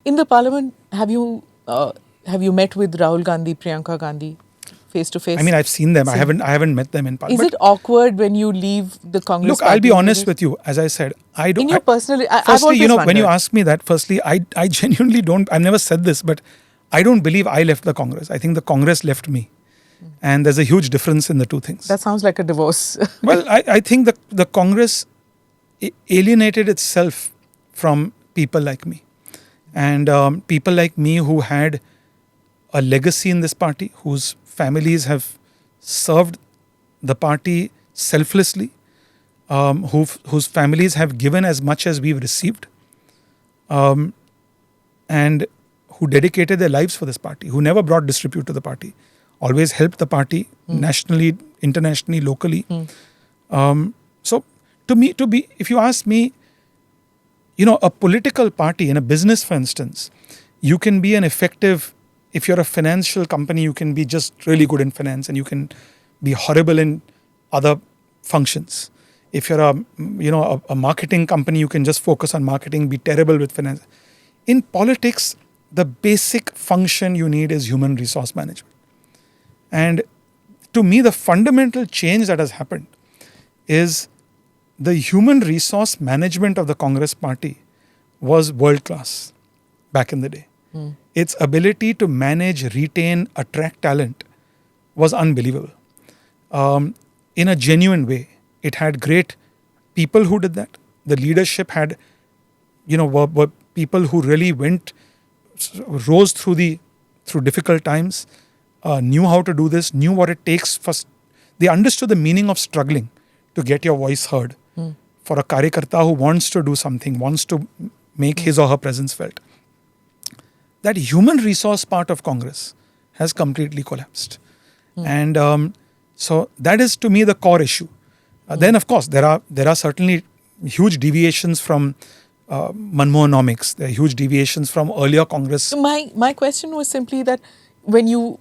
In the parliament, have you met with Rahul Gandhi, Priyanka Gandhi, face to face? I mean, I've seen them. I haven't met them in parliament. Is it awkward when you leave the Congress Look, party? I'll be honest with you. As I said, I don't. In your personal, I've firstly, always when you wondered. ask me that, firstly, I genuinely don't. I've never said this, but I don't believe I left the Congress. I think the Congress left me, and there's a huge difference in the two things. That sounds like a divorce. Well, I think the Congress alienated itself from people like me, and people like me who had a legacy in this party, whose families have served the party selflessly, whose families have given as much as we've received, and who dedicated their lives for this party, who never brought disrepute to the party, always helped the party nationally, internationally, locally. So if you ask me, a political party in a business, for instance, you can be an effective, if you're a financial company, you can be just really good in finance and you can be horrible in other functions. If you're a marketing company, you can just focus on marketing, be terrible with finance. In politics, the basic function you need is human resource management. And to me, the fundamental change that has happened is the human resource management of the Congress party was world class back in the day. Its ability to manage, retain, attract talent was unbelievable. In a genuine way, it had great people who did that. The leadership had, were people who really rose through difficult times, knew how to do this, knew what it takes. They understood the meaning of struggling to get your voice heard. For a karyakarta who wants to do something, wants to make his or her presence felt. That human resource part of Congress has completely collapsed. And so that is to me the core issue. Then of course there are certainly huge deviations from Manmohanomics. There are huge deviations from earlier Congress. So my question was simply that when you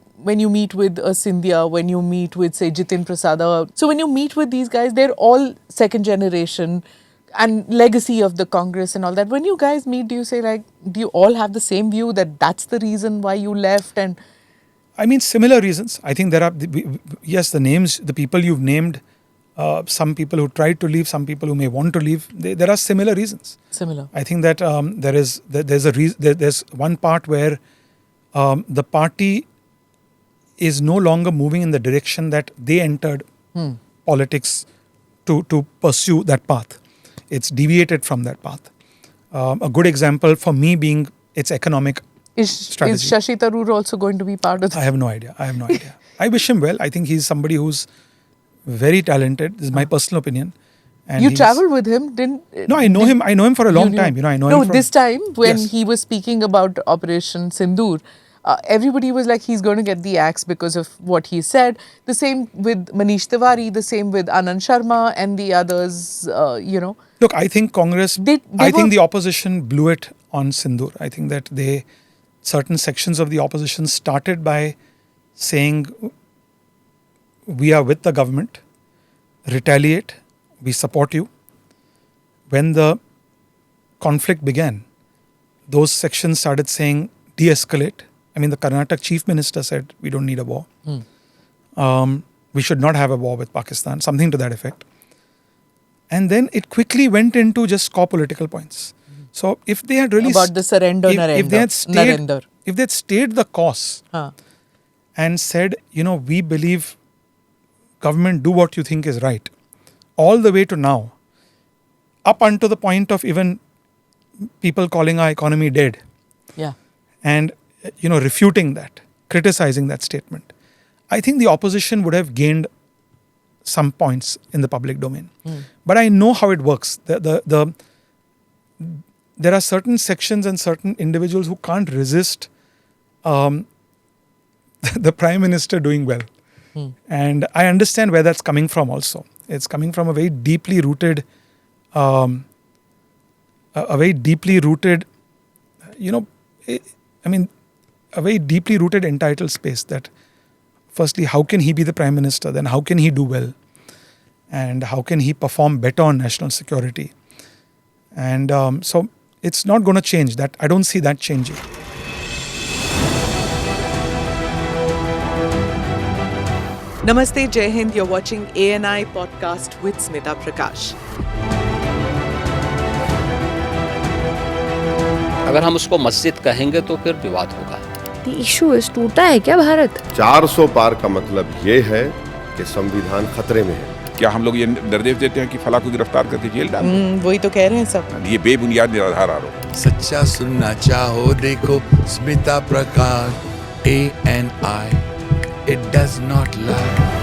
meet with Scindia, when you meet with, say, Jitin Prasada, so when you meet with these guys, they're all second generation and legacy of the Congress and all that. When you guys meet, do you say, do you all have the same view that that's the reason why you left? And I mean, similar reasons. I think there are, yes, the names, the people you've named, some people who tried to leave, some people who may want to leave, there are similar reasons. Similar. I think that there's one part where the party is no longer moving in the direction that they entered politics to pursue that path. It's deviated from that path. A good example for me being its economic strategy. Is Shashi Tharoor also going to be part of that? I have no idea. I wish him well. I think he's somebody who's very talented. This is my personal opinion. And you traveled with him, didn't? No, I know him. I know him for a long time. I know him. No, this time when Yes. he was speaking about Operation Sindoor, everybody was like, he's going to get the axe because of what he said. The same with Manish Tiwari, the same with Anand Sharma and the others, Look, I think Congress, I think the opposition blew it on Sindoor. I think that certain sections of the opposition started by saying, we are with the government, retaliate, we support you. When the conflict began, those sections started saying, de-escalate. I mean, the Karnataka chief minister said, we don't need a war. We should not have a war with Pakistan, something to that effect. And then it quickly went into just core political points. So if they had really... About the surrender, if they had stayed the course and said, we believe government, do what you think is right, all the way to now, up until the point of even people calling our economy dead. Yeah. And, refuting that, criticizing that statement. I think the opposition would have gained some points in the public domain. But I know how it works. There are certain sections and certain individuals who can't resist the Prime Minister doing well. And I understand where that's coming from also. It's coming from a very deeply rooted, a very deeply rooted entitled space that firstly, how can he be the Prime Minister? Then how can he do well? And how can he perform better on national security? And so It's not going to change. That I don't see that changing. Namaste, Jai Hind. You're watching ANI podcast with Smita Prakash. अगर हम उसको मस्जिद कहेंगे तो फिर विवाद होगा. The issue is टूटा है क्या भारत? 400 पार का मतलब ये है कि संविधान खतरे में है. क्या हम लोग ये निर्देश देते हैं कि फला को गिरफ्तार करके जेल डाल दें? वही तो कह रहे हैं सब. ये बेबुनियाद निराधार आरोप. सच्चा सुनना चाहो देखो स्मिता प्रकाश ANI. It does not lie.